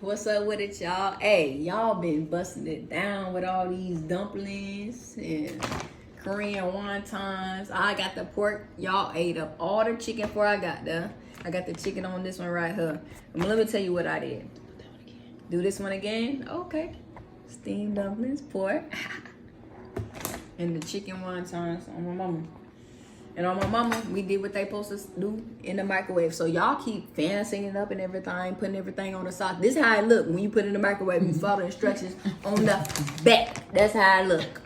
What's up with it, y'all? Hey, y'all been busting it down with all these dumplings and Korean wontons. I got the pork. Y'all ate up all the chicken before I got there. I got the chicken on this one right here. Let me tell you what I did. Do this one again? Okay. Steamed dumplings, pork, and the chicken wontons on my mama. And on my mama, we did what they supposed to do in the microwave. So y'all keep fancying it up and everything, putting everything on the sauce. This is how it look when you put it in the microwave. You follow the instructions on the back. That's how it look.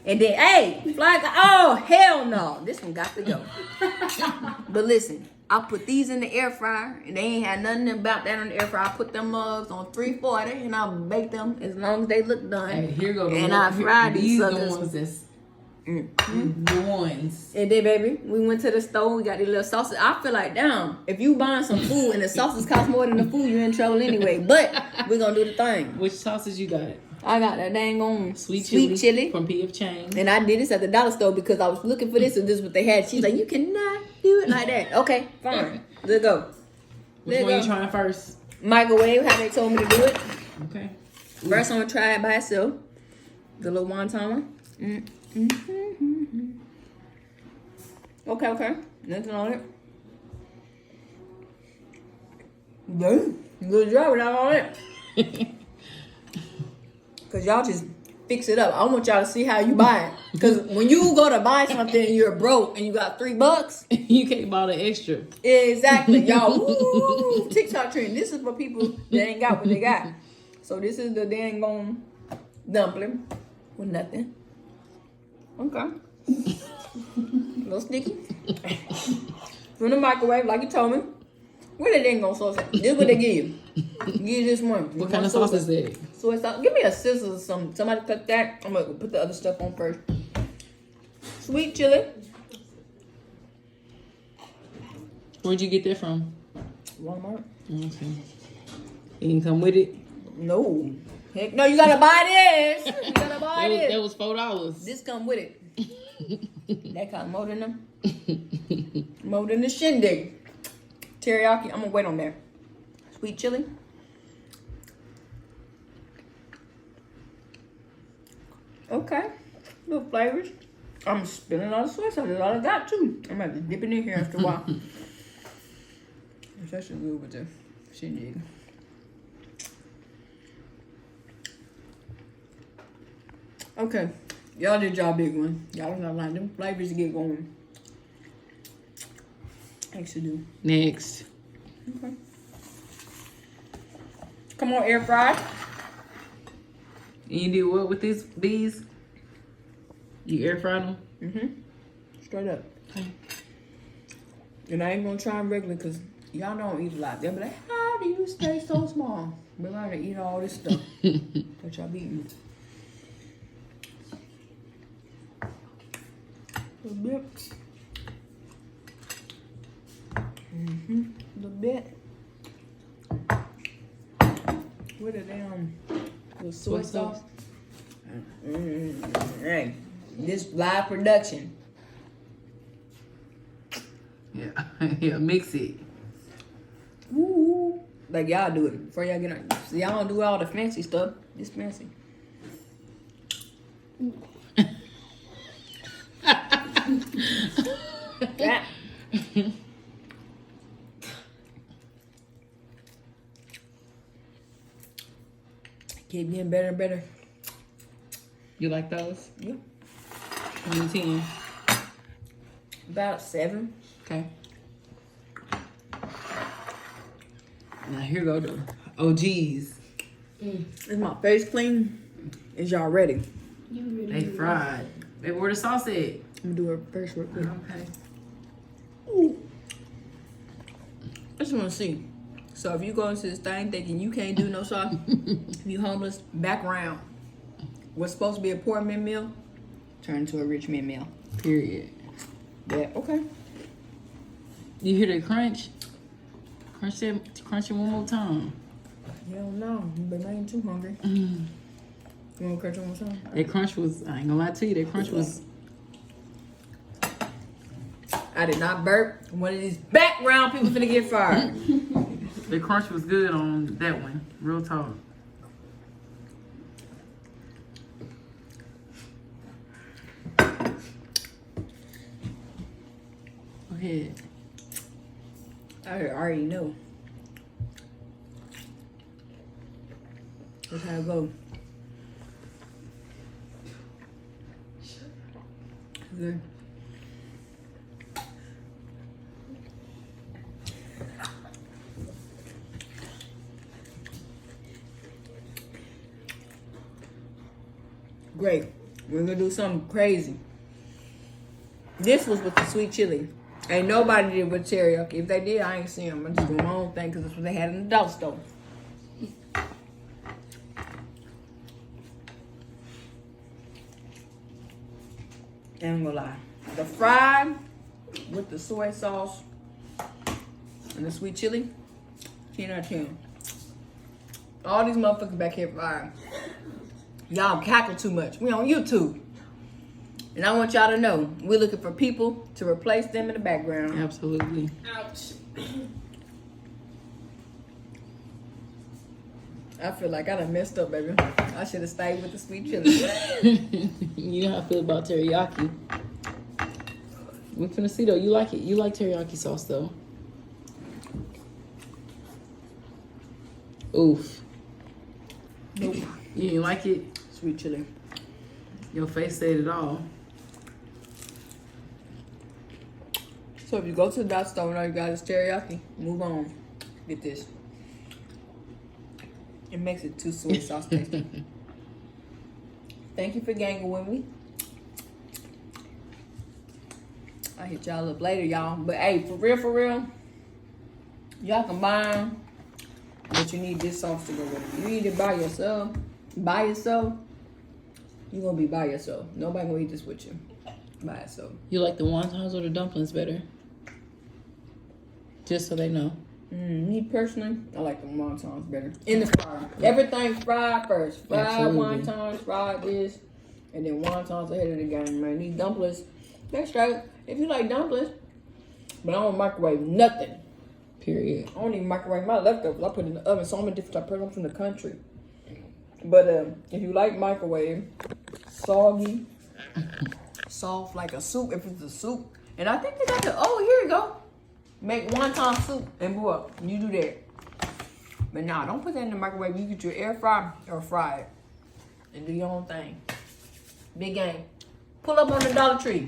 And then, hey, flag. Oh, hell no. This one got to go. But listen, I put these in the air fryer, and they ain't had nothing about that on the air fryer. I put them mugs on 340, and I bake them as long as they look done. Hey, here go the and I fried these suckers. The ones that's the ones. And then, baby, we went to the store. We got these little sauces. I feel like, damn, if you buying some food and the sauces cost more than the food, you're in trouble anyway. But we're gonna do the thing. Which sauces you got? I got that dang on sweet chili from P.F. Chang's. And I did this at the dollar store because I was looking for this and this is what they had. She's like, you cannot do it like that. Okay, fine. Let's go. Which one you trying first? Microwave, how they told me to do it. Okay. First, I'm gonna try it by itself. The little wonton one. Okay. Nothing on it. Good job without all that. Cause y'all just fix it up. I want y'all to see how you buy it. Cause when you go to buy something and you're broke and you got $3, you can't buy the extra. Exactly, y'all. Woo, TikTok trend. This is for people that ain't got what they got. So this is the dang on dumpling with nothing. Okay. A little sticky. From the microwave, like you told me. Where they dang on sauce? This is what they give you. Give you this one. What kind of sauce is that? Soy sauce. Give me a scissors or something. Somebody cut that. I'm gonna put the other stuff on first. Sweet chili. Where'd you get that from? Walmart. Okay. It didn't come with it? No. Heck no, you gotta buy this. You gotta buy this. That was $4. This come with it. That cost more than them. More than the shindig. Teriyaki. I'm gonna wait on that. Sweet chili. Okay. Little flavors. I'm spilling all the soy sauce. That's all I got too. I'm gonna have to dip it in here after a while. That should go with the shindig. Okay. Y'all did y'all big one. Y'all don't like them flavors to get going. Thanks to do. Next. Okay. Come on, air fry. And you do what with these? You air fry them? Mm-hmm. Straight up. Okay. And I ain't gonna try them regular because y'all don't eat a lot. They'll be like, how do you stay so small? We're gonna eat all this stuff that y'all be eating. A little bit. Mm-hmm. A little bit. With a damn little soy sauce. Hey, this live production. Yeah, yeah, mix it. Woo. Like y'all do it before y'all get on. So y'all don't do all the fancy stuff. It's fancy. That. Keep getting better and better. You like those? Yeah. 1 to 10. About 7. Okay. Now here go the OGs. Is my face clean? Is y'all ready? They fried. Baby, where the sauce at? I'm gonna do it first real quick. Okay. Ooh. I just wanna see. So if you go into this thing thinking you can't do no sauce, you homeless, back around. What's supposed to be a poor man meal, turn into a rich man meal. Period. Yeah, okay. You hear that crunch? Crunch it one more time. Hell no, but I ain't too hungry. Mm. You want to crunch one more time? That crunch was, I ain't gonna lie to you, that crunch was. I did not burp. One of these background people finna get fired. The crunch was good on that one. Real talk. Go ahead. I already know. That's how it go. Good. Great. We're gonna do something crazy. This was with the sweet chili. Ain't nobody did with teriyaki. If they did, I ain't seen them. I'm just doing my own thing because that's what they had in the dollar store. Ain't gonna lie. The fried with the soy sauce and the sweet chili, 10 out of 10. All these motherfuckers back here fried. Y'all cackle too much. We on YouTube. And I want y'all to know, we're looking for people to replace them in the background. Absolutely. Ouch. I feel like I done messed up, baby. I should have stayed with the sweet chili. You know how I feel about teriyaki. We're finna see though. You like it. You like teriyaki sauce though. Oof. Nope. You didn't like it? Sweet chili. Your face said it all. So if you go to the dollar store and all you got is teriyaki, move on. Get this. It makes it too soy sauce tasty. Thank you for ganging with me. I'll hit y'all up later, y'all. But hey, for real, y'all can buy them, but you need this sauce to go with it. You eat it by yourself, you're gonna be by yourself. Nobody gonna eat this with you. By yourself. You like the wontons or the dumplings better? Just so they know. Me personally, I like the wontons better. In the fry. Everything fried first. Fried Absolutely. wontons, fried this, and then wontons ahead of the game, man. These dumplings, they're straight. If you like dumplings, but I don't microwave nothing. Period. I don't even microwave my leftovers. I put it in the oven. So I'm a different type of person. I'm from the country. But if you like microwave, soggy, soft like a soup, if it's a soup. And I think they got the, oh, here you go. Make wonton soup and boy, you do that. But nah, don't put that in the microwave. You get your air fry or fry it. And do your own thing. Big game. Pull up on the Dollar Tree.